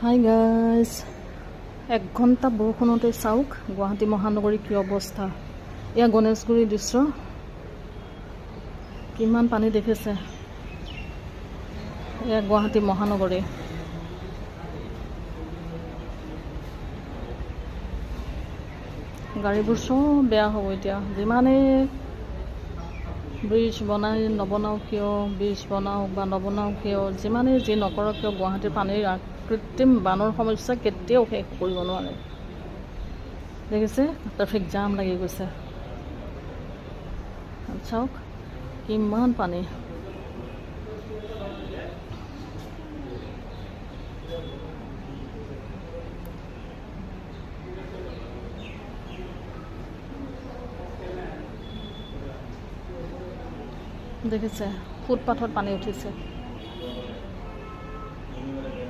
Hi guys, 1 ঘণ্টা বৰষুণতে চাওক গুৱাহাটী মহানগৰীৰ কি অৱস্থা। এয়া গণেশগুৰিৰ দৃশ্য, কিমান পানী দেখিছে। এয়া গুৱাহাটী মহানগৰী। গাড়ীবোৰ চব বেয়া হ'ব এতিয়া। যিমানেই ব্ৰিজ নবনাও কিয়, ব্ৰিজ বনাওক বা নবনাওক কিয়, যিমানেই যি নকৰক কিয়, গুৱাহাটীৰ পানীৰ কৃত্ৰিম বানৰ সমস্যা কেতিয়াও শেষ কৰিব নোৱাৰে। দেখিছে, ট্ৰেফিক জাম লাগি গৈছে। চাওক কিমান পানী। দেখিছে, ফুটপাথত পানী উঠিছে।